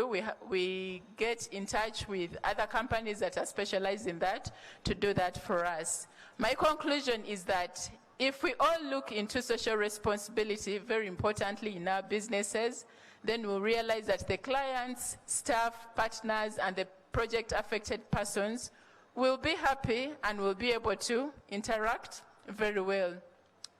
we get in touch with other companies that are specialized in that to do that for us. My conclusion is that if we all look into social responsibility, very importantly in our businesses, then we'll realize that the clients, staff, partners, and the project-affected persons will be happy and will be able to interact very well.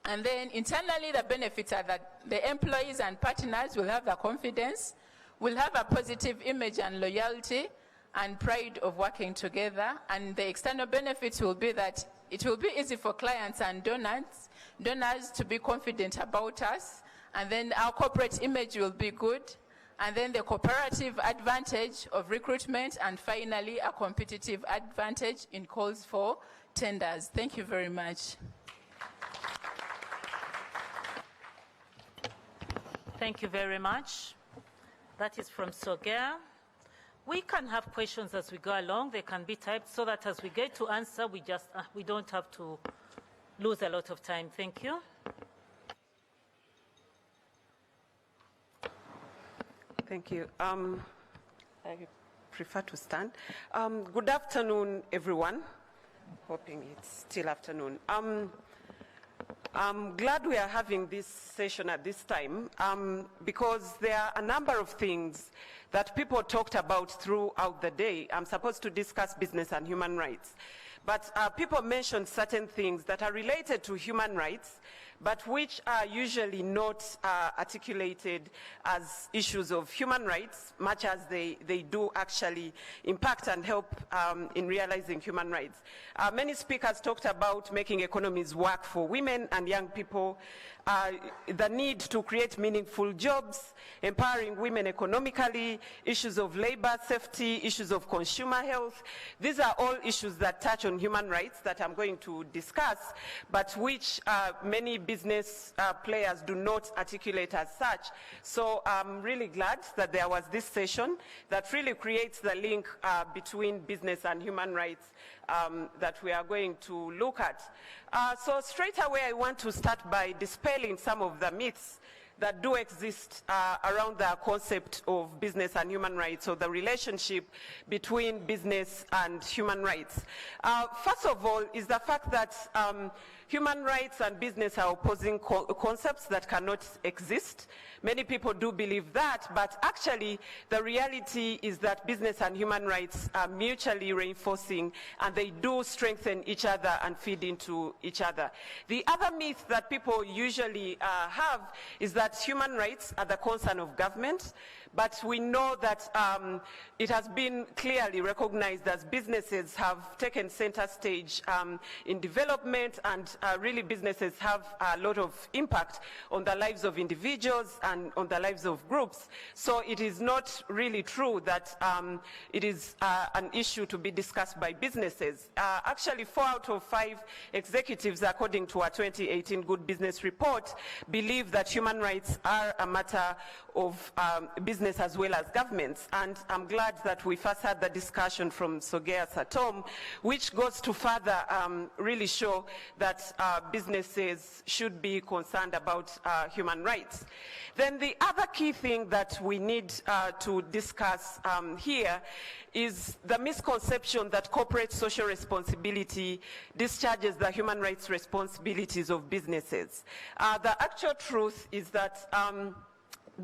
And then internally, the benefits are that the employees and partners will have the confidence, will have a positive image and loyalty and pride of working together. And the external benefits will be that it will be easy for clients and donors to be confident about us. And then our corporate image will be good. And then the cooperative advantage of recruitment, and finally a competitive advantage in calls for tenders. Thank you very much. Thank you very much. That is from Sogea. We can have questions as we go along. They can be typed so that as we get to answer, we don't have to lose a lot of time. Thank you. Thank you. I prefer to stand. Good afternoon, everyone. Hoping it's still afternoon. I'm glad we are having this session at this time because there are a number of things that people talked about throughout the day. I'm supposed to discuss business and human rights. But people mentioned certain things that are related to human rights, but which are usually not articulated as issues of human rights, much as they do actually impact and help in realizing human rights. Many speakers talked about making economies work for women and young people, the need to create meaningful jobs, empowering women economically, issues of labor safety, issues of consumer health. These are all issues that touch on human rights that I'm going to discuss, but which many business players do not articulate as such. So I'm really glad that there was this session that really creates the link between business and human rights that we are going to look at. So straight away, I want to start by dispelling some of the myths that do exist around the concept of business and human rights, or the relationship between business and human rights. First of all is the fact that human rights and business are opposing concepts that cannot exist. Many people do believe that, but actually the reality is that business and human rights are mutually reinforcing, and they do strengthen each other and feed into each other. The other myth that people usually have is that human rights are the concern of government, but we know that it has been clearly recognized as businesses have taken center stage in development, and really businesses have a lot of impact on the lives of individuals and on the lives of groups. So it is not really true that it is an issue to be discussed by businesses. Actually, 4 out of 5 executives, according to our 2018 Good Business Report, believe that human rights are a matter of business as well as governments. And I'm glad that we first had the discussion from Sogea Satom, which goes to further really show that businesses should be concerned about human rights. Then the other key thing that we need to discuss here is the misconception that corporate social responsibility discharges the human rights responsibilities of businesses. The actual truth is that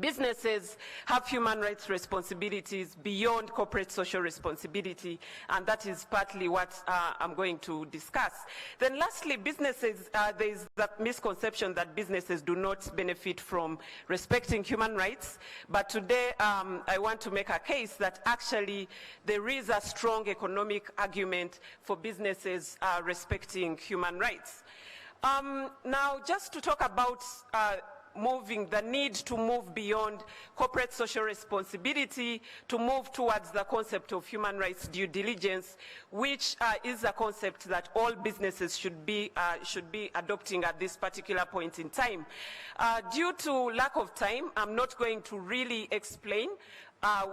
businesses have human rights responsibilities beyond corporate social responsibility, and that is partly what I'm going to discuss. Then lastly, businesses, there is the misconception that businesses do not benefit from respecting human rights, but today I want to make a case that actually there is a strong economic argument for businesses respecting human rights. Now, just to talk about the need to move beyond corporate social responsibility to move towards the concept of human rights due diligence, which is a concept that all businesses should be adopting at this particular point in time. Due to lack of time, I'm not going to really explain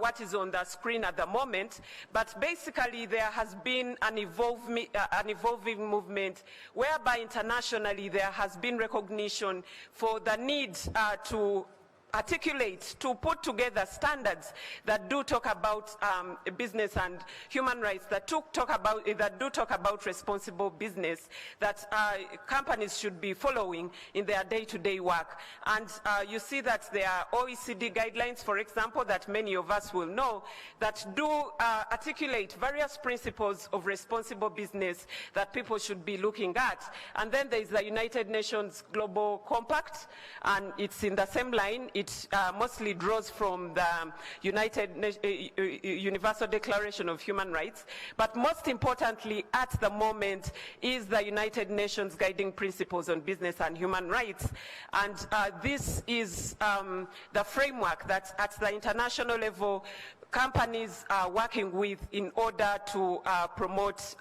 what is on the screen at the moment, but basically there has been an evolving movement whereby internationally there has been recognition for the need to articulate, to put together standards that do talk about business and human rights, that do talk about responsible business, that companies should be following in their day-to-day work. And you see that there are OECD guidelines, for example, that many of us will know, that do articulate various principles of responsible business that people should be looking at. And then there is the United Nations Global Compact, and it's in the same line. It mostly draws from the Universal Declaration of Human Rights, but most importantly at the moment is the United Nations Guiding Principles on Business and Human Rights. And this is the framework that at the international level companies are working with in order to promote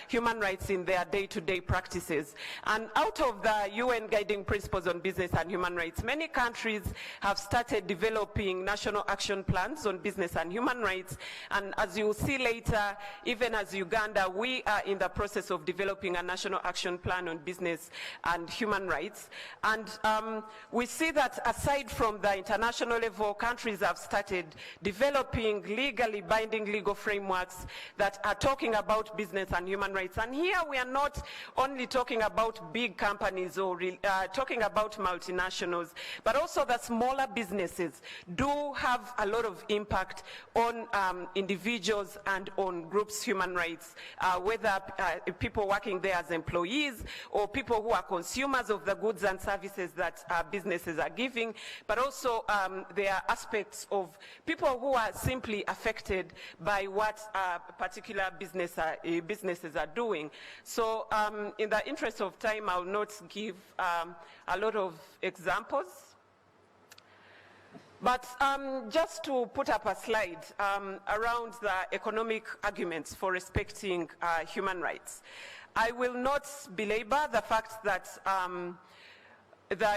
human rights in their day-to-day practices. And out of the UN Guiding Principles on Business and Human Rights, many countries have started developing national action plans on business and human rights. And as you'll see later, even as Uganda, we are in the process of developing a national action plan on business and human rights. And we see that aside from the international level, countries have started developing legally binding legal frameworks that are talking about business and human rights. And here we are not only talking about big companies or talking about multinationals, but also the smaller businesses do have a lot of impact on individuals and on groups' human rights, whether people working there as employees or people who are consumers of the goods and services that businesses are giving, but also there are aspects of people who are simply affected by what particular businesses are doing. So in the interest of time, I'll not give a lot of examples. But just to put up a slide around the economic arguments for respecting human rights. I will not belabor the fact that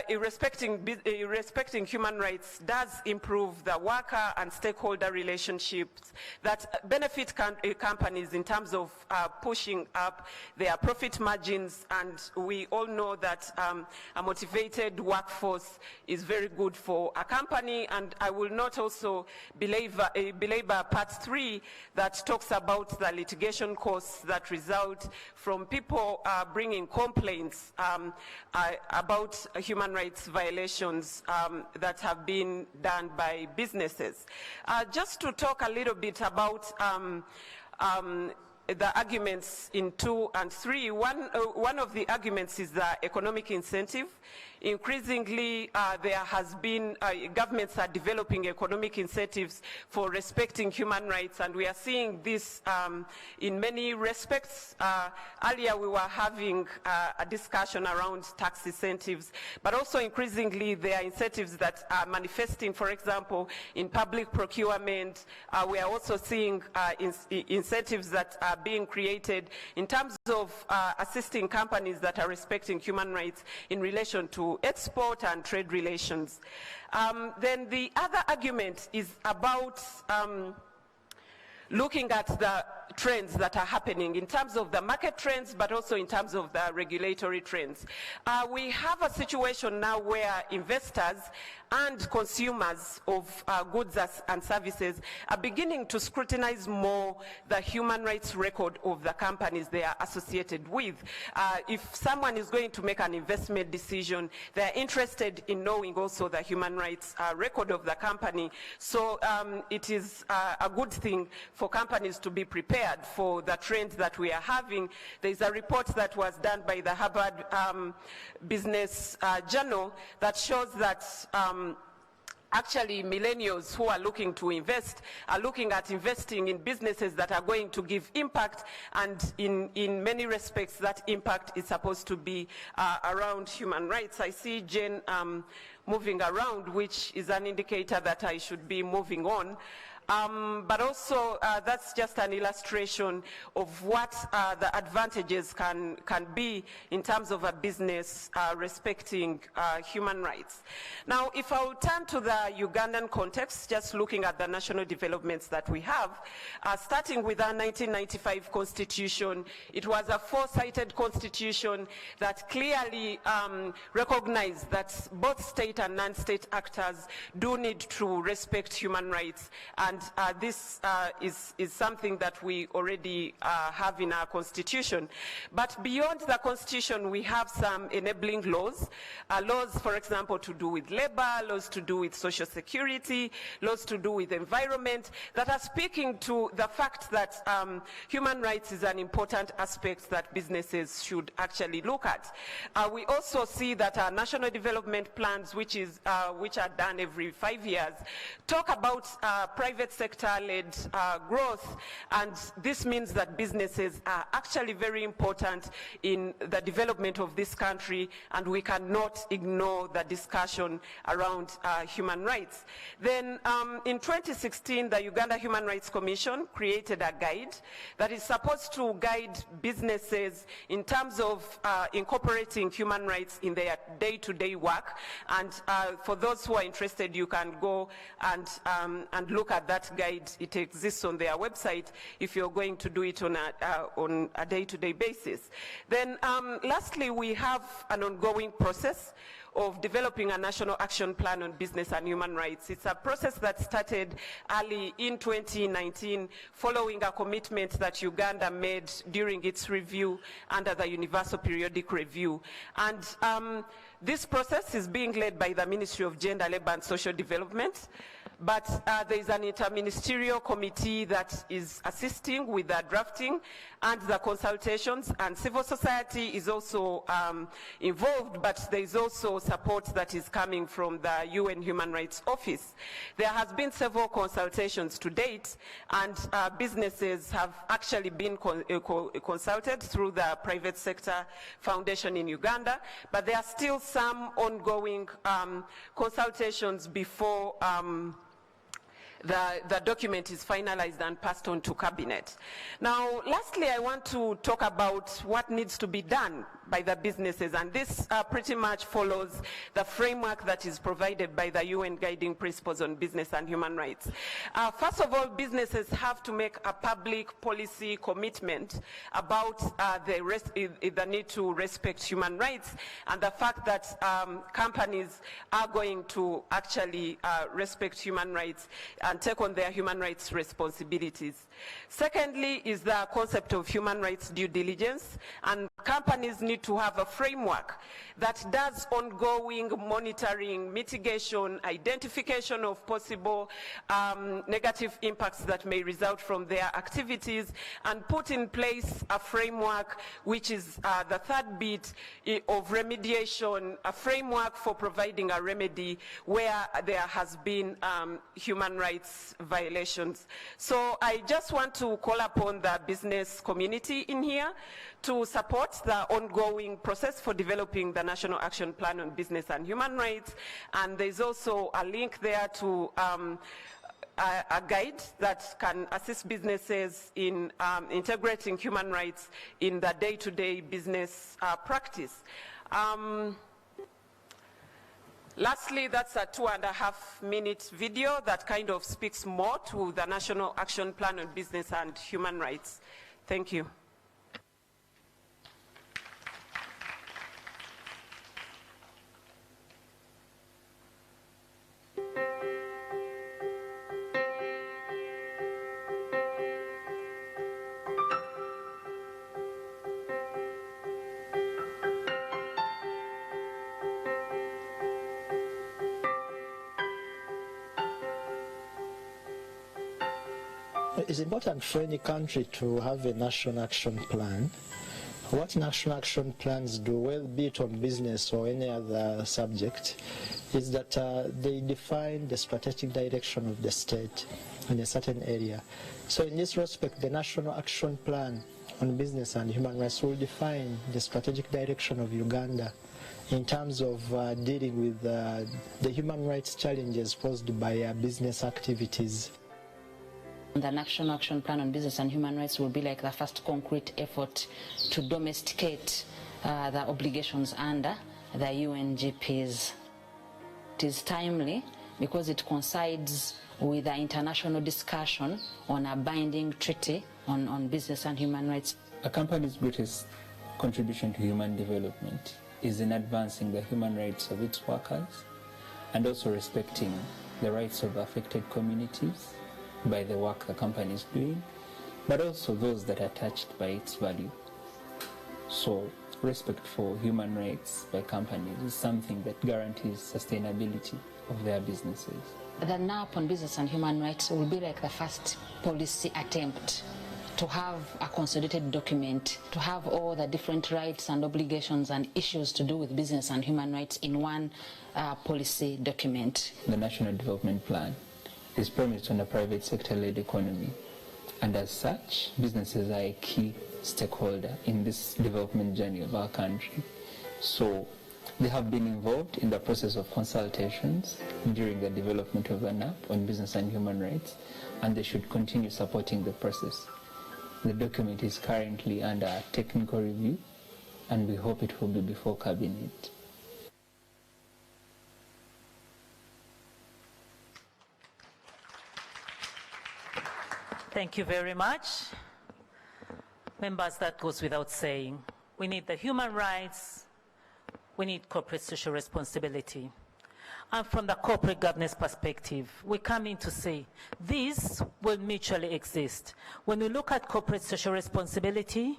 respecting human rights does improve the worker and stakeholder relationships that benefit companies in terms of pushing up their profit margins. And we all know that a motivated workforce is very good for a company. And I will not also belabor part 3 that talks about the litigation costs that result from people bringing complaints about human rights violations that have been done by businesses. Just to talk a little bit about the arguments in 2 and 3, one of the arguments is the economic incentive. Increasingly, there has been, governments are developing economic incentives for respecting human rights, and we are seeing this in many respects. Earlier, we were having a discussion around tax incentives, but also increasingly, there are incentives that are manifesting, for example, in public procurement. We are also seeing incentives that are being created in terms of assisting companies that are respecting human rights in relation to export and trade relations. Then the other argument is about looking at the trends that are happening in terms of the market trends, but also in terms of the regulatory trends. We have a situation now where investors and consumers of goods and services are beginning to scrutinize more the human rights record of the companies they are associated with. If someone is going to make an investment decision, they're interested in knowing also the human rights record of the company. So it is a good thing for companies to be prepared for the trends that we are having. There's a report that was done by the Harvard Business Journal that shows that actually millennials who are looking to invest are looking at investing in businesses that are going to give impact, and in many respects that impact is supposed to be around human rights. I see Jane moving around, which is an indicator that I should be moving on. But also, that's just an illustration of what the advantages can be in terms of a business respecting human rights. Now, if I will turn to the Ugandan context, just looking at the national developments that we have, starting with our 1995 constitution, it was a four-sided constitution that clearly recognized that both state and non-state actors do need to respect human rights, and this is something that we already have in our constitution. But beyond the constitution, we have some enabling laws, laws, for example, to do with labor, laws to do with social security, laws to do with environment, that are speaking to the fact that human rights is an important aspect that businesses should actually look at. We also see that our national development plans, which are done every 5 years, talk about private sector-led growth, and this means that businesses are actually very important in the development of this country, and we cannot ignore the discussion around human rights. Then in 2016, the Uganda Human Rights Commission created a guide that is supposed to guide businesses in terms of incorporating human rights in their day-to-day work, and for those who are interested, you can go and look at that guide. It exists on their website if you're going to do it on a day-to-day basis. Then lastly, we have an ongoing process of developing a national action plan on business and human rights. It's a process that started early in 2019 following a commitment that Uganda made during its review under the Universal Periodic Review. And this process is being led by the Ministry of Gender, Labour and Social Development. But there is an interministerial committee that is assisting with the drafting and the consultations, and civil society is also involved, but there is also support that is coming from the UN Human Rights Office. There has been several consultations to date, and businesses have actually been consulted through the private sector foundation in Uganda, but there are still some ongoing consultations before the document is finalized and passed on to cabinet. Now, lastly, I want to talk about what needs to be done by the businesses, and this pretty much follows the framework that is provided by the UN Guiding Principles on Business and Human Rights. First of all, businesses have to make a public policy commitment about the need to respect human rights, and the fact that companies are going to actually respect human rights and take on their human rights responsibilities. Secondly is the concept of human rights due diligence, and companies need to have a framework that does ongoing monitoring, mitigation, identification of possible negative impacts that may result from their activities, and put in place a framework, which is the third bit of remediation, a framework for providing a remedy where there has been human rights violations. So I just want to call upon the business community in here to support the ongoing process for developing the National Action Plan on Business and Human Rights, and there's also a link there to a guide that can assist businesses in integrating human rights in the day-to-day business practice. Lastly, that's a 2.5-minute video that kind of speaks more to the National Action Plan on Business and Human Rights. Thank you. It's important for any country to have a national action plan. What national action plans do, well be it on business or any other subject, is that they define the strategic direction of the state in a certain area. So in this respect, the National Action Plan on Business and Human Rights will define the strategic direction of Uganda in terms of dealing with the human rights challenges posed by business activities. The National Action Plan on Business and Human Rights will be like the first concrete effort to domesticate the obligations under the UNGPs. It is timely because it coincides with the international discussion on a binding treaty on business and human rights. A company's greatest contribution to human development is in advancing the human rights of its workers and also respecting the rights of affected communities by the work the company is doing, but also those that are touched by its value. So respect for human rights by companies is something that guarantees sustainability of their businesses. The NAP on business and human rights will be like the first policy attempt to have a consolidated document, to have all the different rights and obligations and issues to do with business and human rights in one policy document. The National Development Plan is premised on a private sector-led economy, and as such, businesses are a key stakeholder in this development journey of our country. So they have been involved in the process of consultations during the development of the NAP on business and human rights, and they should continue supporting the process. The document is currently under technical review, and we hope it will be before Cabinet. Thank you very much. Members, that goes without saying. We need the human rights, we need corporate social responsibility. And from the corporate governance perspective, we come in to say these will mutually exist. When we look at corporate social responsibility,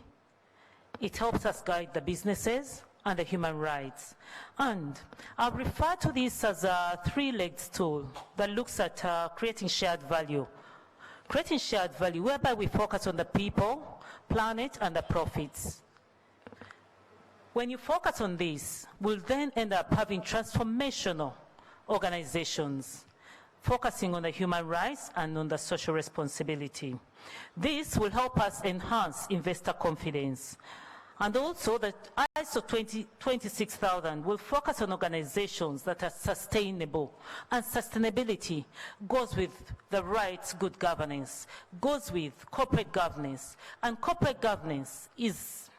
it helps us guide the businesses and the human rights. And I refer to this as a three-legged stool that looks at creating shared value. Creating shared value whereby we focus on the people, planet, and the profits. When you focus on this, we'll then end up having transformational organizations focusing on the human rights and on the social responsibility. This will help us enhance investor confidence. And also the ISO 26000 will focus on organizations that are sustainable. And sustainability goes with the rights, good governance, goes with corporate governance. And corporate governance is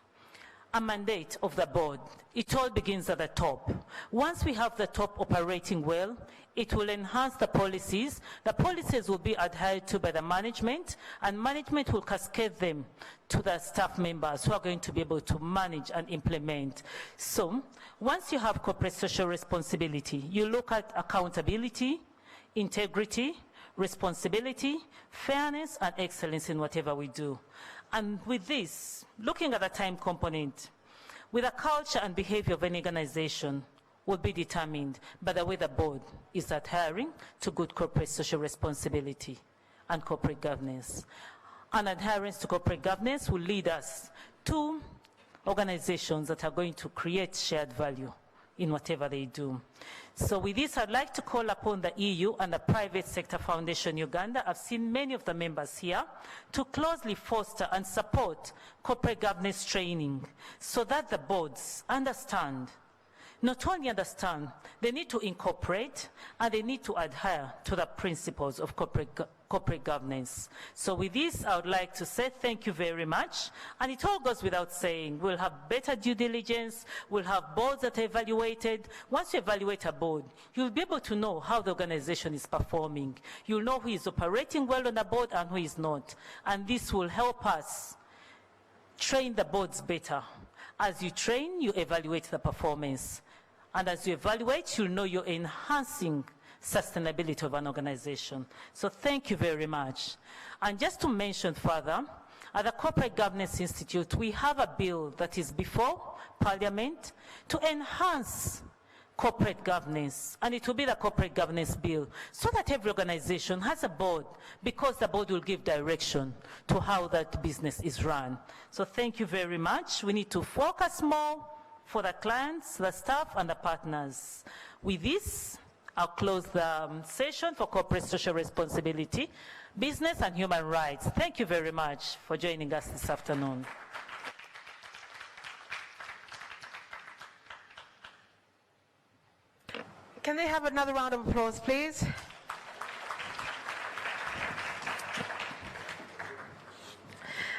a mandate of the board. It all begins at the top. Once we have the top operating well, it will enhance the policies. The policies will be adhered to by the management, and management will cascade them to the staff members who are going to be able to manage and implement. So, once you have corporate social responsibility, you look at accountability, integrity, responsibility, fairness, and excellence in whatever we do. And with this, looking at the time component, with the culture and behavior of an organization will be determined by the way the board is adhering to good corporate social responsibility and corporate governance. And adherence to corporate governance will lead us to organizations that are going to create shared value in whatever they do. So with this, I'd like to call upon the EU and the Private Sector Foundation Uganda. I've seen many of the members here to closely foster and support corporate governance training so that the boards understand, not only understand, they need to incorporate and they need to adhere to the principles of corporate governance. So with this, I would like to say thank you very much. And it all goes without saying, we'll have better due diligence, we'll have boards that are evaluated. Once you evaluate a board, you'll be able to know how the organization is performing. You'll know who is operating well on the board and who is not. And this will help us train the boards better. As you train, you evaluate the performance. And as you evaluate, you'll know you're enhancing sustainability of an organization. So thank you very much. And just to mention further, at the Corporate Governance Institute, we have a bill that is before Parliament to enhance corporate governance, and it will be the corporate governance bill, so that every organization has a board, because the board will give direction to how that business is run. So thank you very much. We need to focus more for the clients, the staff, and the partners. With this, I'll close the session for corporate social responsibility, business and human rights. Thank you very much for joining us this afternoon. Can they have another round of applause, please?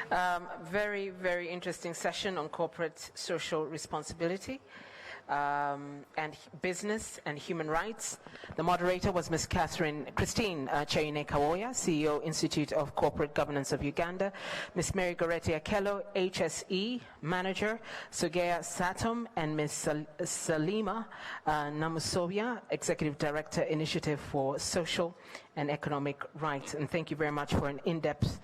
Very, very interesting session on corporate social responsibility and business and human rights. The moderator was Ms. Christine Chaine Kawoya, CEO, Institute of Corporate Governance of Uganda, Ms. Mary Goretti Akello, HSE Manager, Sugea Satom, and Ms. Salima Namusobia, Executive Director, Initiative for Social and Economic Rights. And thank you very much for an in-depth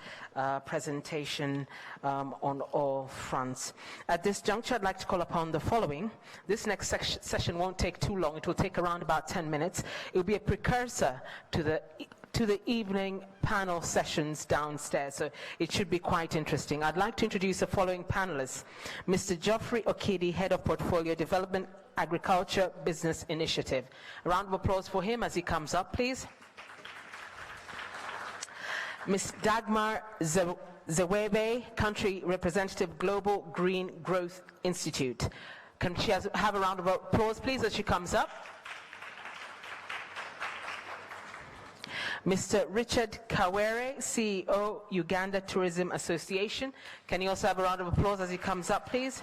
presentation on all fronts. At this juncture, I'd like to call upon the following. This next session won't take too long. It will take around about 10 minutes. It will be a precursor to the evening panel sessions downstairs, so it should be quite interesting. I'd like to introduce the following panelists. Mr. Geoffrey Okidi, Head of Portfolio Development, Agriculture Business Initiative. A round of applause for him as he comes up, please. Ms. Dagmar Zewebe, Country Representative, Global Green Growth Institute. Can she have a round of applause, please, as she comes up? Mr. Richard Kawere, CEO, Uganda Tourism Association. Can you also have a round of applause as he comes up, please?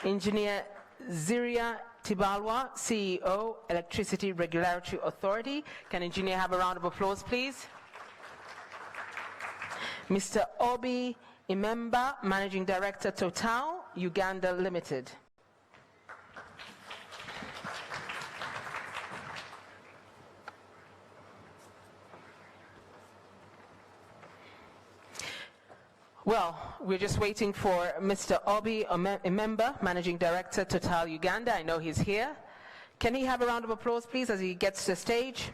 Engineer Ziria Tibalwa, CEO, Electricity Regulatory Authority. Can engineer have a round of applause, please? Mr. Obi Imemba, Managing Director, Total, Uganda Limited. Well, we're just waiting for Mr. Obi Imemba, Managing Director, Total Uganda. I know he's here. Can he have a round of applause, please, as he gets to the stage?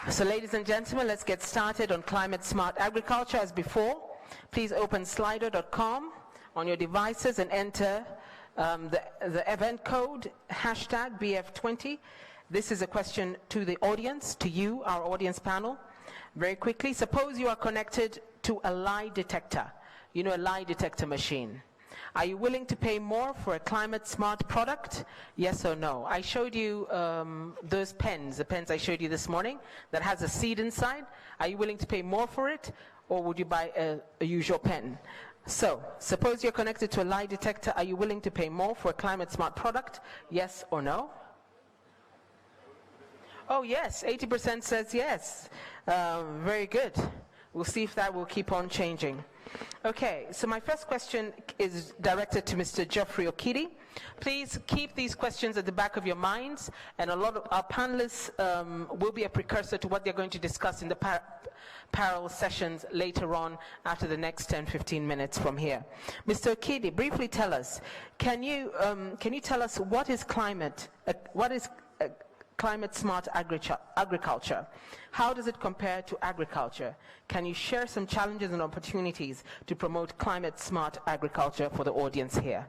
So, ladies and gentlemen, let's get started on climate smart agriculture. As before, please open slido.com on your devices and enter the event code, hashtag BF20. This is a question to the audience, to you, our audience panel. Very quickly, suppose you are connected to a lie detector, you know, a lie detector machine. Are you willing to pay more for a climate smart product? Yes or no? I showed you those pens, the pens I showed you this morning that has a seed inside. Are you willing to pay more for it, or would you buy a usual pen? So, suppose you're connected to a lie detector. Are you willing to pay more for a climate smart product? Yes or no? Oh yes, 80% says yes. Very good. We'll see if that will keep on changing. Okay, so my first question is directed to Mr. Geoffrey Okidi. Please keep these questions at the back of your minds, and a lot of our panelists will be a precursor to what they're going to discuss in the parallel sessions later on after the next 10-15 minutes from here. Mr. Okidi, briefly tell us, can you tell us what is climate smart agriculture? How does it compare to agriculture? Can you share some challenges and opportunities to promote climate smart agriculture for the audience here?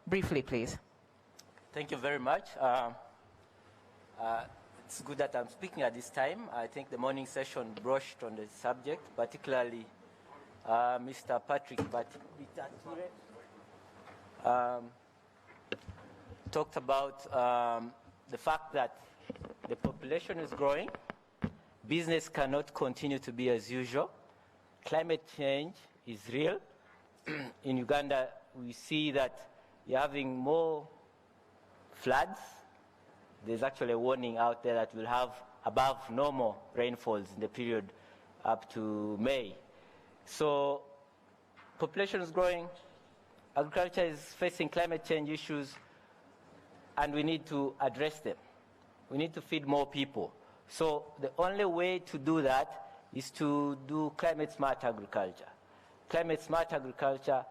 Briefly, please. Thank you very much. It's good that I'm speaking at this time. I think the morning session brushed on the subject, particularly Mr. Patrick Bitature talked about the fact that the population is growing. Business cannot continue to be as usual. Climate change is real. In Uganda, we see that you're having more floods. There's actually a warning out there that we'll have above normal rainfalls in the period up to May. So, population is growing. Agriculture is facing climate change issues, and we need to address them. We need to feed more people. So the only way to do that is to do climate smart agriculture. Climate smart agriculture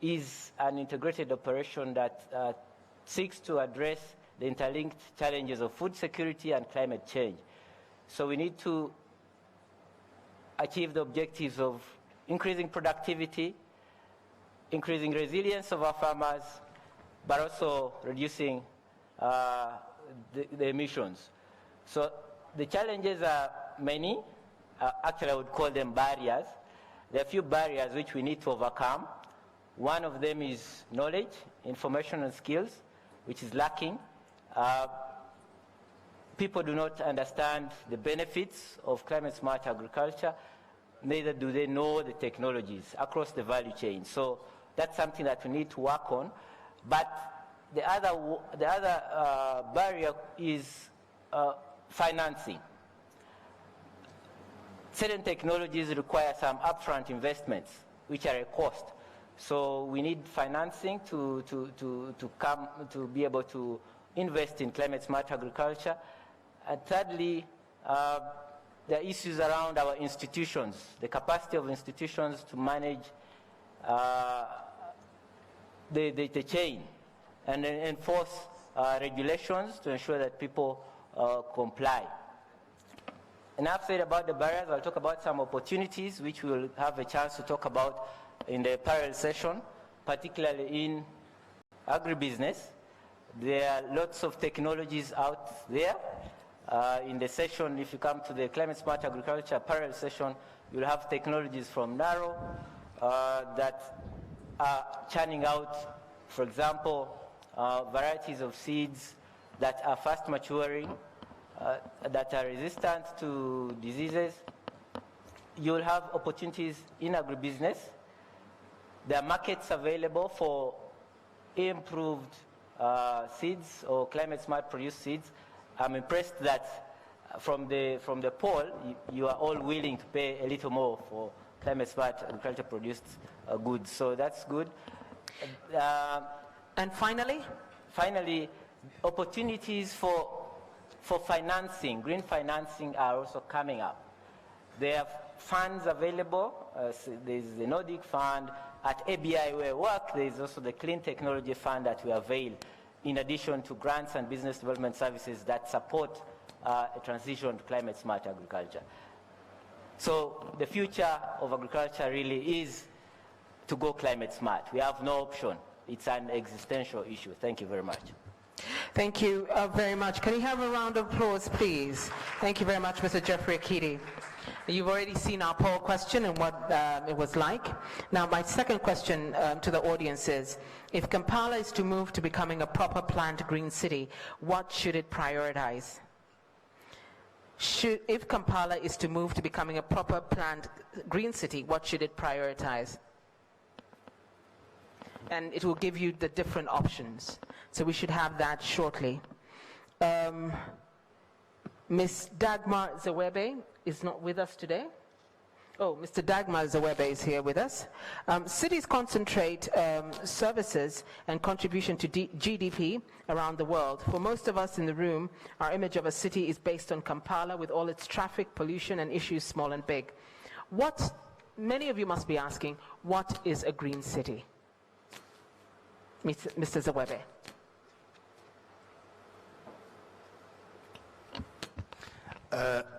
is an integrated operation that seeks to address the interlinked challenges of food security and climate change. So we need to achieve the objectives of increasing productivity, increasing resilience of our farmers, but also reducing the emissions. So the challenges are many. Actually, I would call them barriers. There are a few barriers which we need to overcome. One of them is knowledge, information and skills, which is lacking. People do not understand the benefits of climate smart agriculture. neither do they know the technologies across the value chain. So that's something that we need to work on. But the other barrier is financing. Certain technologies require some upfront investments, which are a cost. So we need financing to be able to invest in climate smart agriculture. And thirdly, there are issues around our institutions, the capacity of institutions to manage the chain and enforce regulations to ensure that people comply. Enough said about the barriers. I'll talk about some opportunities which we will have a chance to talk about in the parallel session, particularly in agribusiness. There are lots of technologies out there. In the session, if you come to the Climate Smart Agriculture parallel session, you'll have technologies from NARO that are churning out, for example, varieties of seeds that are fast maturing, that are resistant to diseases. You'll have opportunities in agribusiness. There are markets available for improved seeds or climate smart produced seeds. I'm impressed that from the poll, you are all willing to pay a little more for climate smart agriculture produced goods. So that's good. And finally? Finally, opportunities for financing, green financing are also coming up. There are funds available. There's the Nordic Fund. At ABI where I work, there's also the Clean Technology Fund that we avail, in addition to grants and business development services that support a transition to climate smart agriculture. So the future of agriculture really is to go climate smart. We have no option. It's an existential issue. Thank you very much. Thank you very much. Can we have a round of applause, please? Thank you very much, Mr. Jeffrey Akidi. You've already seen our poll question and what it was like. Now, my second question to the audience is, if Kampala is to move to becoming a proper planned green city, what should it prioritize? If Kampala is to move to becoming a proper planned green city, what should it prioritize? And it will give you the different options. So we should have that shortly. Ms. Dagmar Zawebe is not with us today. Oh, Mr. Dagmar Zawebe is here with us. Cities concentrate services and contribution to GDP around the world. For most of us in the room, our image of a city is based on Kampala with all its traffic, pollution, and issues small and big. Many of you must be asking, what is a green city? Mr. Zawebe.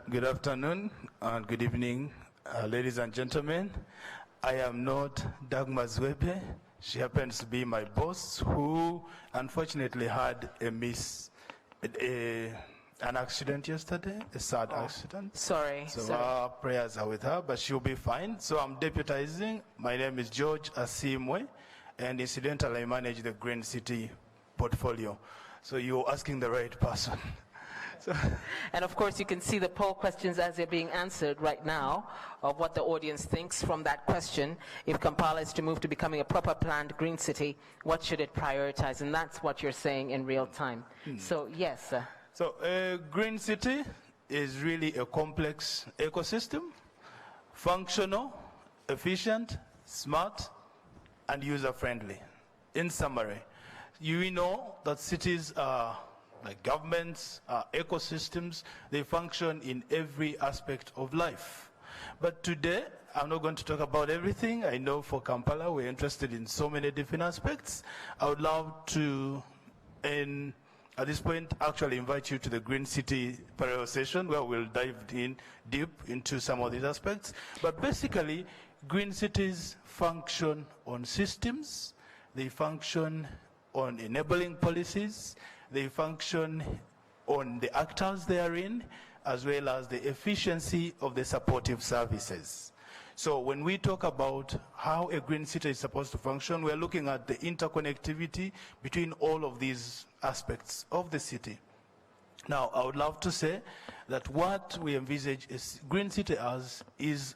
Good afternoon and good evening, ladies and gentlemen. I am not Dagmar Zwebe. She happens to be my boss, who unfortunately had an accident yesterday, a sad accident. Sorry. So our prayers are with her, but she'll be fine. So I'm deputizing. My name is George Asimwe, and incidentally I manage the Green City portfolio. So you're asking the right person. And of course, you can see the poll questions as they're being answered right now of what the audience thinks from that question. If Kampala is to move to becoming a proper planned green city, what should it prioritize? And that's what you're saying in real time. So yes. So a green city is really a complex ecosystem, functional, efficient, smart, and user-friendly. In summary, you know that cities are like governments, ecosystems, they function in every aspect of life. But today, I'm not going to talk about everything. I know for Kampala, we're interested in so many different aspects. I would love to, at this point, actually invite you to the Green City parallel session where we'll dive in deep into some of these aspects. But basically, green cities function on systems, they function on enabling policies, they function on the actors they are in, as well as the efficiency of the supportive services. So when we talk about how a green city is supposed to function, we're looking at the interconnectivity between all of these aspects of the city. Now, I would love to say that what we envisage a green city as is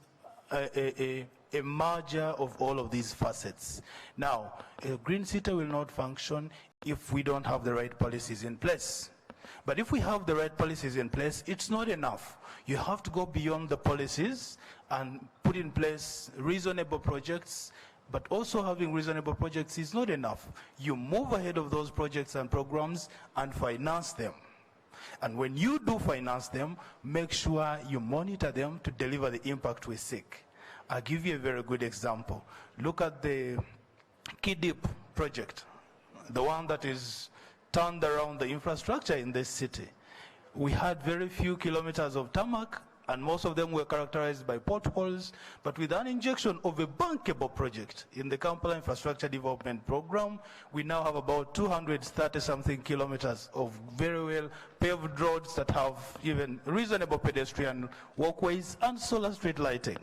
a merger of all of these facets. Now, a green city will not function if we don't have the right policies in place. But if we have the right policies in place, it's not enough. You have to go beyond the policies and put in place reasonable projects. But also having reasonable projects is not enough. You move ahead of those projects and programs and finance them. And when you do finance them, make sure you monitor them to deliver the impact we seek. I'll give you a very good example. Look at the KIDIP project, the one that is turned around the infrastructure in this city. We had very few kilometers of tarmac, and most of them were characterized by potholes, but with an injection of a bankable project in the Kampala Infrastructure Development Program, we now have about 230-something kilometers of very well paved roads that have even reasonable pedestrian walkways and solar street lighting.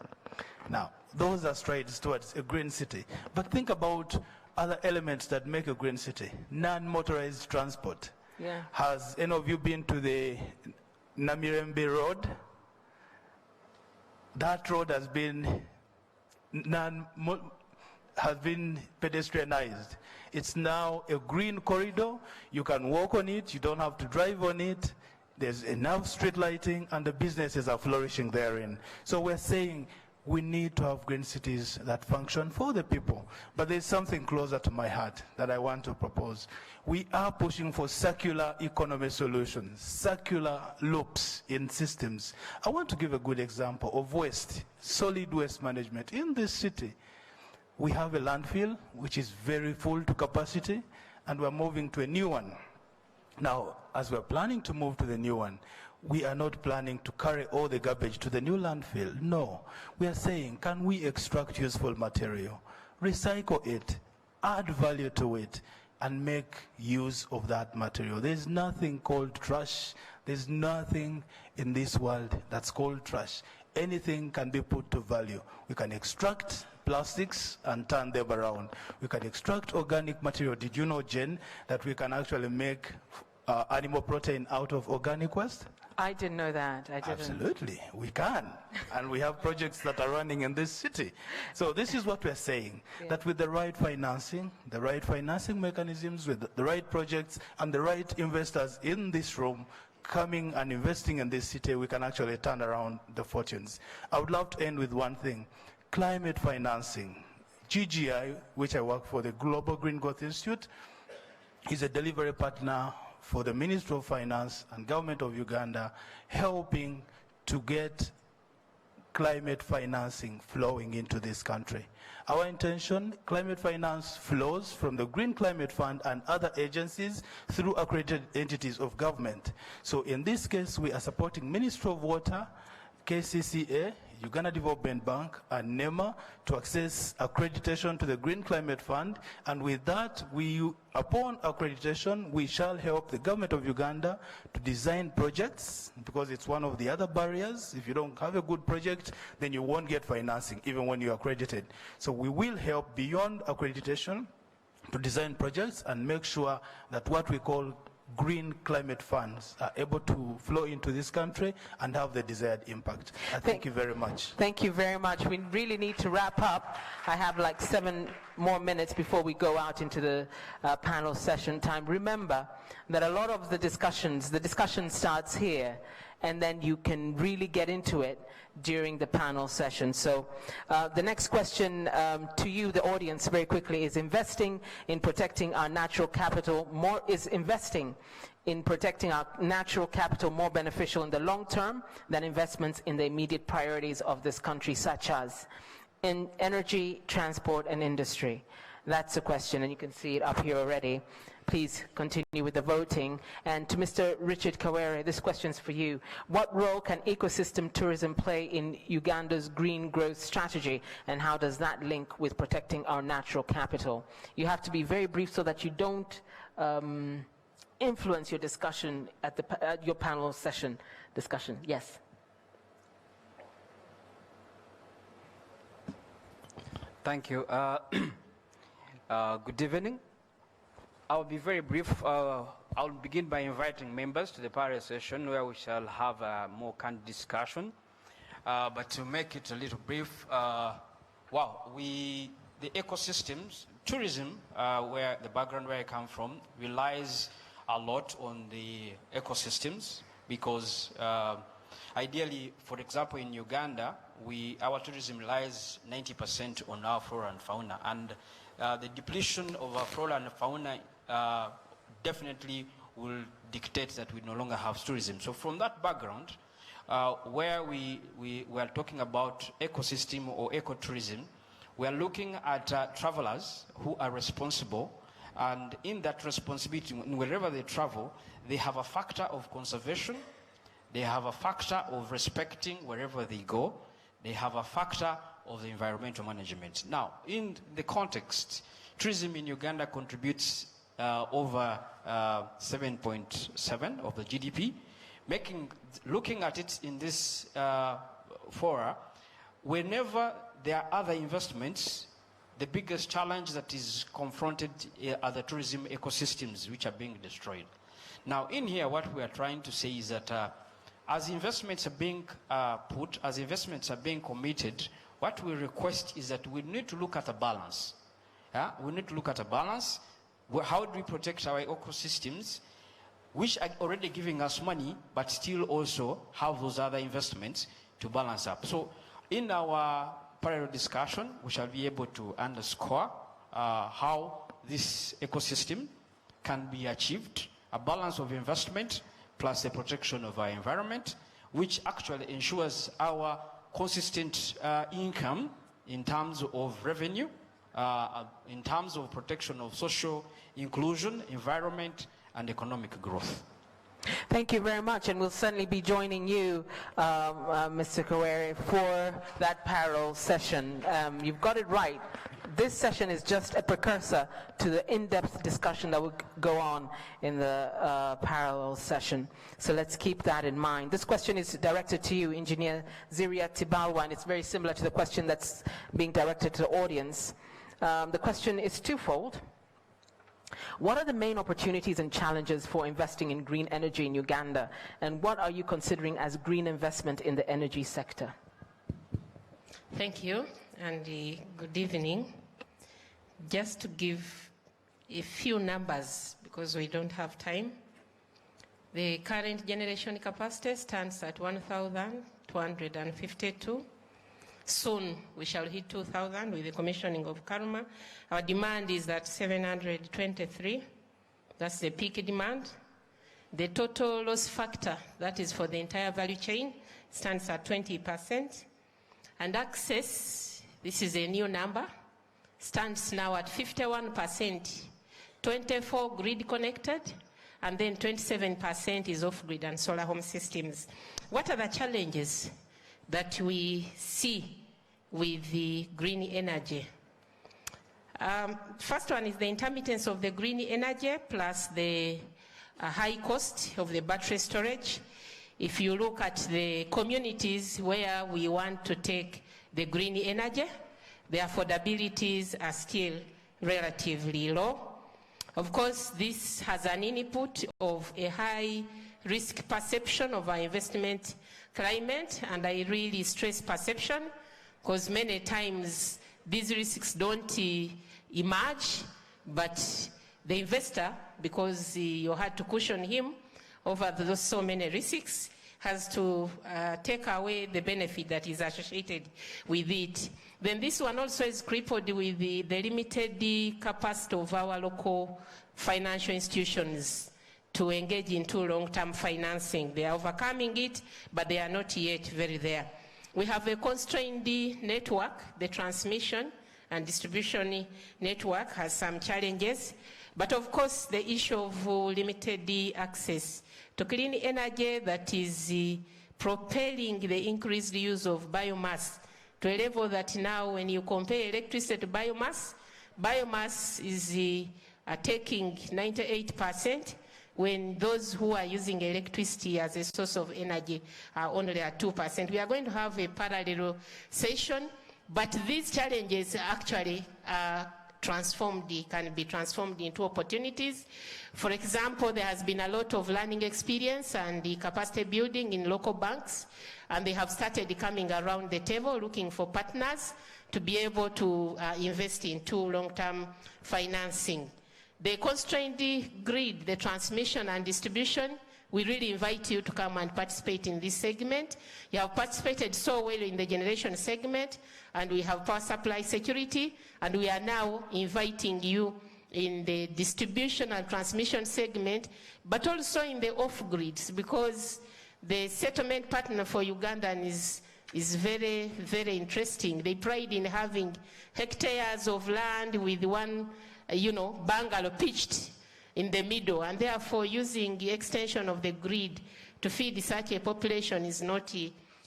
Now, those are strides towards a green city. But think about other elements that make a green city. Non-motorized transport. Yeah. Has any of you been to the Namirembe Road? That road has been pedestrianized. It's now a green corridor. You can walk on it. You don't have to drive on it. There's enough street lighting, and the businesses are flourishing therein. So we're saying we need to have green cities that function for the people. But there's something closer to my heart that I want to propose. We are pushing for circular economy solutions, circular loops in systems. I want to give a good example of waste, solid waste management. In this city, we have a landfill which is very full to capacity, and we're moving to a new one. Now, as we're planning to move to the new one, we are not planning to carry all the garbage to the new landfill. No, we are saying, can we extract useful material, recycle it, add value to it, and make use of that material? There's nothing called trash. There's nothing in this world that's called trash. Anything can be put to value. We can extract plastics and turn them around. We can extract organic material. Did you know, Jen, that we can actually make animal protein out of organic waste? I didn't know that. I didn't. Absolutely, we can. And we have projects that are running in this city. So this is what we're saying, that with the right financing mechanisms, with the right projects and the right investors in this room coming and investing in this city, we can actually turn around the fortunes. I would love to end with one thing. Climate financing. GGI, which I work for, the Global Green Growth Institute, is a delivery partner for the Ministry of Finance and Government of Uganda, helping to get climate financing flowing into this country. Our intention, climate finance flows from the Green Climate Fund and other agencies through accredited entities of government. So in this case, we are supporting Ministry of Water, KCCA, Uganda Development Bank, and NEMA to access accreditation to the Green Climate Fund. And with that, upon accreditation, we shall help the government of Uganda to design projects, because it's one of the other barriers. If you don't have a good project, then you won't get financing, even when you're accredited. So we will help beyond accreditation to design projects and make sure that what we call green climate funds are able to flow into this country and have the desired impact. Thank you very much. Thank you very much. We really need to wrap up. I have like 7 more minutes before we go out into the panel session time. Remember that a lot of the discussion starts here, and then you can really get into it during the panel session. So the next question to you, the audience, very quickly, is investing in protecting our natural capital more beneficial in the long term than investments in the immediate priorities of this country, such as in energy, transport, and industry? That's the question, and you can see it up here already. Please continue with the voting. And to Mr. Richard Kawere, this question's for you. What role can ecosystem tourism play in Uganda's green growth strategy, and how does that link with protecting our natural capital? You have to be very brief so that you don't influence your discussion at your panel session discussion. Yes. Thank you. Good evening. I'll be very brief. I'll begin by inviting members to the panel session where we shall have a more candid discussion. but to make it a little brief, the ecosystems, tourism, where the background where I come from, relies a lot on the ecosystems because ideally, for example, in Uganda, our tourism relies 90% on our flora and fauna, and the depletion of our flora and fauna definitely will dictate that we no longer have tourism. So from that background, where we are talking about ecosystem or ecotourism, we are looking at travelers who are responsible, and in that responsibility, wherever they travel, they have a factor of conservation, they have a factor of respecting wherever they go, they have a factor of the environmental management. Now, in the context, tourism in Uganda contributes over 7.7 of the GDP. Looking at it in this fora, whenever there are other investments, the biggest challenge that is confronted are the tourism ecosystems which are being destroyed. Now, in here, what we are trying to say is that as investments are being as investments are being committed, what we request is that we need to look at a balance. We need to look at a balance. How do we protect our ecosystems, which are already giving us money, but still also have those other investments to balance up? So in our parallel discussion, we shall be able to underscore how this ecosystem can be achieved, a balance of investment plus the protection of our environment, which actually ensures our consistent income in terms of revenue, in terms of protection of social inclusion, environment, and economic growth. Thank you very much, and we'll certainly be joining you, Mr. Kawere, for that parallel session. You've got it right. This session is just a precursor to the in-depth discussion that will go on in the parallel session. So let's keep that in mind. This question is directed to you, Engineer Ziria Tibalwa, and it's very similar to the question that's being directed to the audience. The question is twofold. What are the main opportunities and challenges for investing in green energy in Uganda, and what are you considering as green investment in the energy sector? Thank you, and good evening. Just to give a few numbers, because we don't have time. The current generation capacity stands at 1,252. Soon we shall hit 2,000 with the commissioning of Karuma. Our demand is at 723. That's the peak demand. The total loss factor, that is for the entire value chain, stands at 20%. And access, this is a new number, stands now at 51%, 24 grid connected, and then 27% is off-grid and solar home systems. What are the challenges that we see with the green energy? First one is the intermittence of the green energy plus the high cost of the battery storage. If you look at the communities where we want to take the green energy, the affordabilities are still relatively low. Of course, this has an input of a high risk perception of our investment climate, and I really stress perception, because many times these risks don't emerge, but the investor, because you had to cushion him over those so many risks, has to take away the benefit that is associated with it. Then this one also is crippled with the limited capacity of our local financial institutions to engage into long-term financing. They are overcoming it, but they are not yet very there. We have a constrained network. The transmission and distribution network has some challenges, but of course the issue of limited access to clean energy that is propelling the increased use of biomass to a level that now when you compare electricity to biomass, biomass is taking 98%, when those who are using electricity as a source of energy are only at 2%. We are going to have a parallel session, but these challenges actually are can be transformed into opportunities. For example, there has been a lot of learning experience and the capacity building in local banks, and they have started coming around the table looking for partners to be able to invest into long-term financing. The constrained grid, the transmission and distribution, we really invite you to come and participate in this segment. You have participated so well in the generation segment, and we have power supply security, and we are now inviting you in the distribution and transmission segment, but also in the off-grids, because the settlement partner for Ugandan is very, very interesting. They pride in having hectares of land with one, bungalow pitched in the middle, and therefore using the extension of the grid to feed such a population is not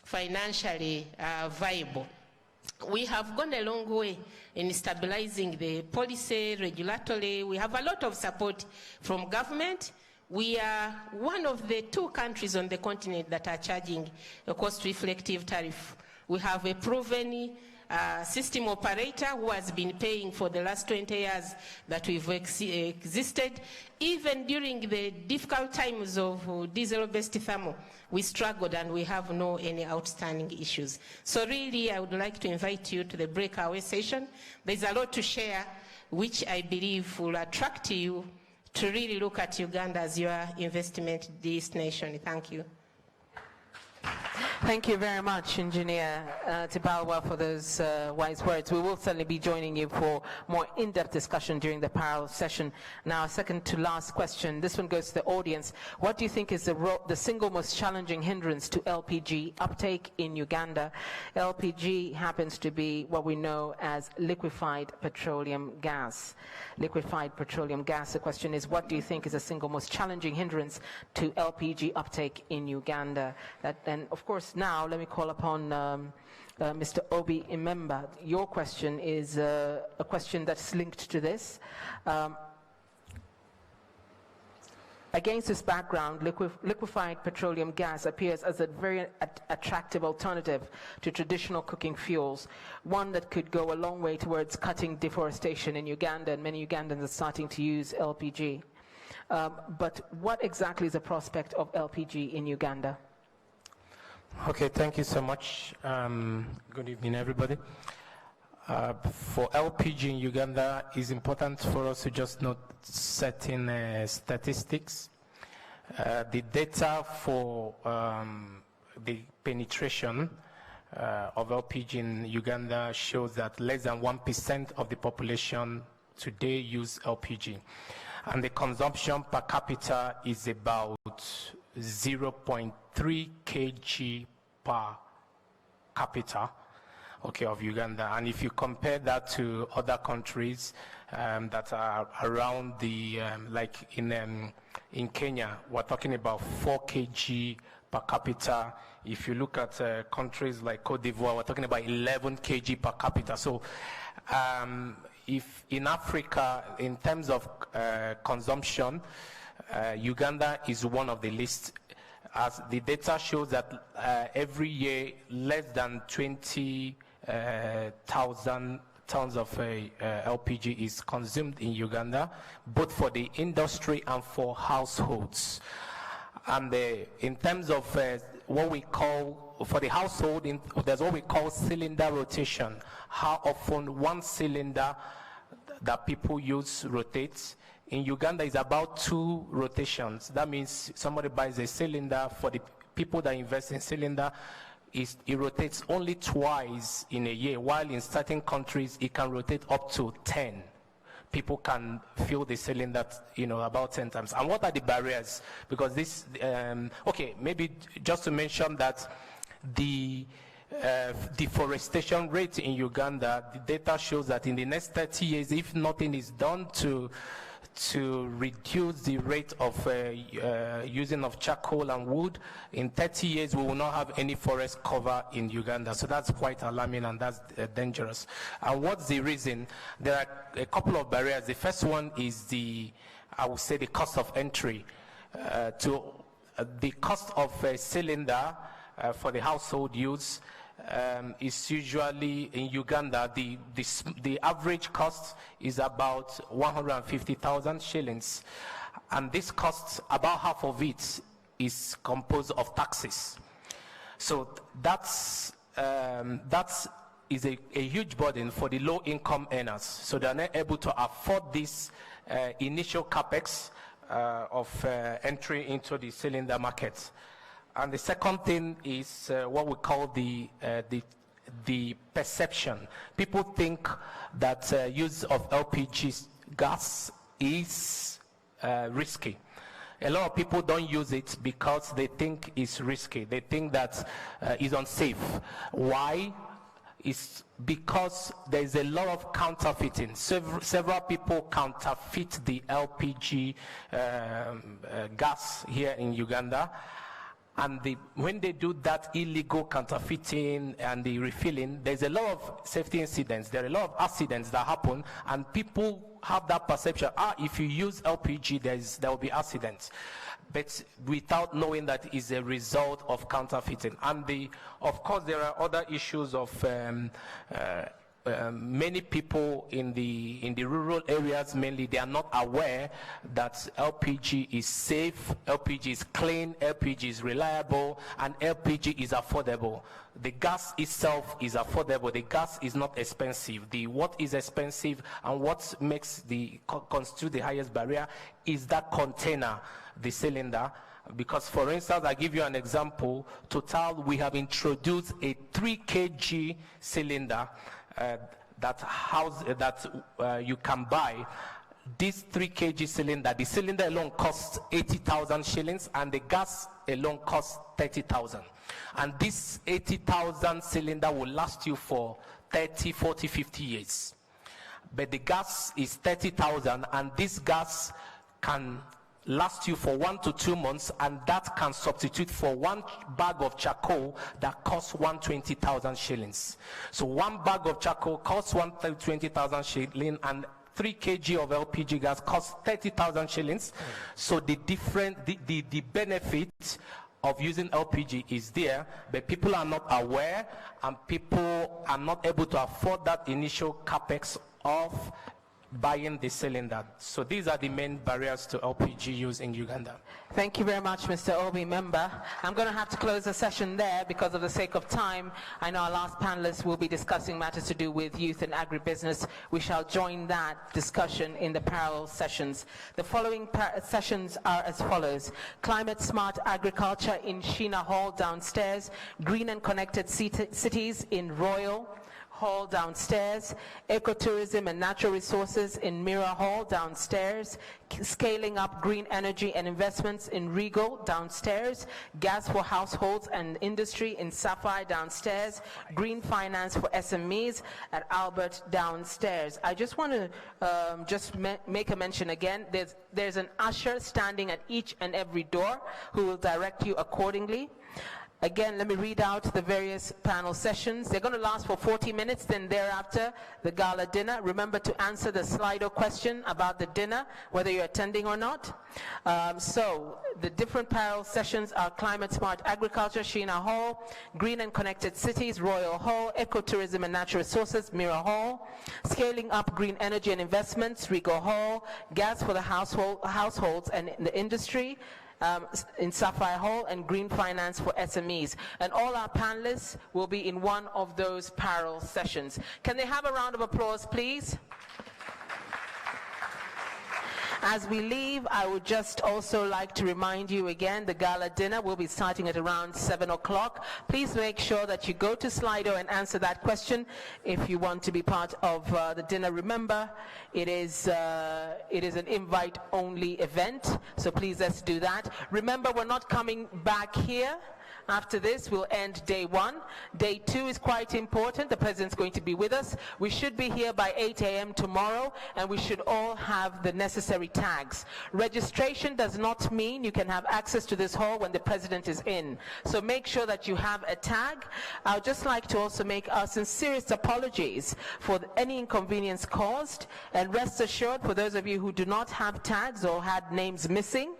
financially viable. We have gone a long way in stabilizing the policy, regulatory. We have a lot of support from government. We are one of the 2 countries on the continent that are charging a cost-reflective tariff. We have a proven system operator who has been paying for the last 20 years that we've existed. Even during the difficult times of diesel-based thermal, we struggled and we have any outstanding issues. So really, I would like to invite you to the breakaway session. There's a lot to share, which I believe will attract you to really look at Uganda as your investment destination. Thank you. Thank you very much, Engineer Tibalwa, for those wise words. We will certainly be joining you for more in-depth discussion during the parallel session. Now, second to last question. This one goes to the audience. What do you think is the single most challenging hindrance to LPG uptake in Uganda? LPG happens to be what we know as liquefied petroleum gas. Liquefied petroleum gas. The question is, what do you think is the single most challenging hindrance to LPG uptake in Uganda? And of course, now let me call upon Mr. Obi Imemba. Your question is a question that's linked to this. Against this background, liquefied petroleum gas appears as a very attractive alternative to traditional cooking fuels, one that could go a long way towards cutting deforestation in Uganda, and many Ugandans are starting to use LPG. But what exactly is the prospect of LPG in Uganda? Okay, thank you so much. Good evening, everybody. For LPG in Uganda, it's important for us to just note certain statistics. The data for the penetration of LPG in Uganda shows that less than 1% of the population today use LPG. And the consumption per capita is about 0.3 kg per capita, okay, of Uganda. And if you compare that to other countries that are around the, like in Kenya, we're talking about 4 kg per capita. If you look at countries like Cote d'Ivoire, we're talking about 11 kg per capita. So if in Africa, in terms of consumption, Uganda is one of the least, as the data shows that every year less than 20,000 tons of LPG is consumed in Uganda, both for the industry and for households. And in terms of what we call, for the household, there's what we call cylinder rotation. How often one cylinder that people use rotates. In Uganda, it's about 2 rotations. That means somebody buys a cylinder. For the people that invest in cylinder, it rotates only twice in a year, while in certain countries, it can rotate up to 10. People can fill the cylinder, about 10 times. And what are the barriers? Because this, okay, maybe just to mention that the deforestation rate in Uganda, the data shows that in the next 30 years, if nothing is done to reduce the rate of using of charcoal and wood, in 30 years we will not have any forest cover in Uganda. So that's quite alarming, and that's dangerous. And what's the reason? There are a couple of barriers. The first one is I would say the cost of entry. The cost of a cylinder for the household use is usually in Uganda, the average cost is about 150,000 shillings. And this cost, about half of it is composed of taxes. So that is a huge burden for the low-income earners. So they're not able to afford this initial capex of entry into the cylinder market. And the second thing is what we call the perception. People think that use of LPG gas is risky. A lot of people don't use it because they think it's risky. They think that it's unsafe. Why? It's because there's a lot of counterfeiting. Several people counterfeit the LPG gas here in Uganda. And when they do that illegal counterfeiting and the refilling, there's a lot of safety incidents. There are a lot of accidents that happen, and people have that perception, if you use LPG, there will be accidents. But without knowing that is a result of counterfeiting. And of course, there are other issues of many people in the rural areas, mainly, they are not aware that LPG is safe, LPG is clean, LPG is reliable, and LPG is affordable. The gas itself is affordable. The gas is not expensive. What is expensive and what makes constitute the highest barrier is that container, the cylinder. Because, for instance, I give you an example. Total, we have introduced a 3 kg cylinder that you can buy. This 3 kg cylinder, the cylinder alone costs 80,000 shillings, and the gas alone costs 30,000. And this 80,000 cylinder will last you for 30, 40, 50 years. But the gas is 30,000, and this gas can last you for 1 to 2 months, and that can substitute for 1 bag of charcoal that costs 120,000 shillings. So 1 bag of charcoal costs 120,000 shillings, and 3 kg of LPG gas costs 30,000 shillings. So the benefit of using LPG is there, but people are not aware, and people are not able to afford that initial capex of buying the cylinder. So these are the main barriers to LPG use in Uganda. Thank you very much, Mr. Obi. Member, I'm going to have to close the session there because of the sake of time. I know our last panelists will be discussing matters to do with youth and agribusiness. We shall join that discussion in the parallel sessions. The following sessions are as follows: Climate Smart Agriculture in Sheena Hall downstairs, Green and Connected Cities in Royal Hall downstairs, Ecotourism and Natural Resources in Mira Hall downstairs, Scaling Up Green Energy and Investments in Regal downstairs, Gas for Households and Industry in Sapphire downstairs, Green Finance for SMEs at Albert downstairs. I just want to make a mention again. There's an usher standing at each and every door who will direct you accordingly. Again, let me read out the various panel sessions. They're going to last for 40 minutes, then thereafter, the gala dinner. Remember to answer the Slido question about the dinner, whether you're attending or not. So, the different panel sessions are Climate Smart Agriculture, Sheena Hall, Green and Connected Cities, Royal Hall, Ecotourism and Natural Resources, Mira Hall, Scaling Up Green Energy and Investments, Regal Hall, Gas for the Households and the Industry, in Sapphire Hall, and Green Finance for SMEs. And all our panelists will be in one of those parallel sessions. Can they have a round of applause, please? As we leave, I would just also like to remind you again, the gala dinner will be starting at around 7 o'clock. Please make sure that you go to Slido and answer that question if you want to be part of the dinner. Remember, it is an invite-only event, so please let's do that. Remember, we're not coming back here. After this, we'll end day 1. Day 2 is quite important. The President's going to be with us. We should be here by 8 a.m. tomorrow, and we should all have the necessary tags. Registration does not mean you can have access to this hall when the President is in. So make sure that you have a tag. I'd just like to also make our sincerest apologies for any inconvenience caused, and rest assured, for those of you who do not have tags or had names missing,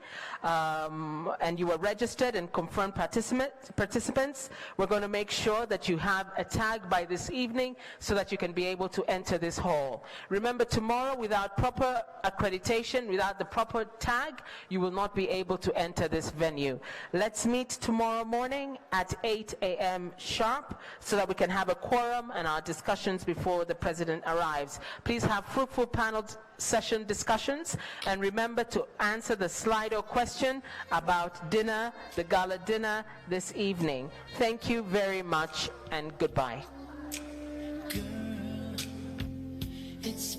and you were registered and confirmed participant, participants, we're going to make sure that you have a tag by this evening so that you can be able to enter this hall. Remember, tomorrow, without proper accreditation, without the proper tag, you will not be able to enter this venue. Let's meet tomorrow morning at 8 a.m. sharp so that we can have a quorum and our discussions before the President arrives. Please have fruitful panel session discussions, and remember to answer the Slido question about dinner, the gala dinner this evening. Thank you very much and goodbye. Girl, it's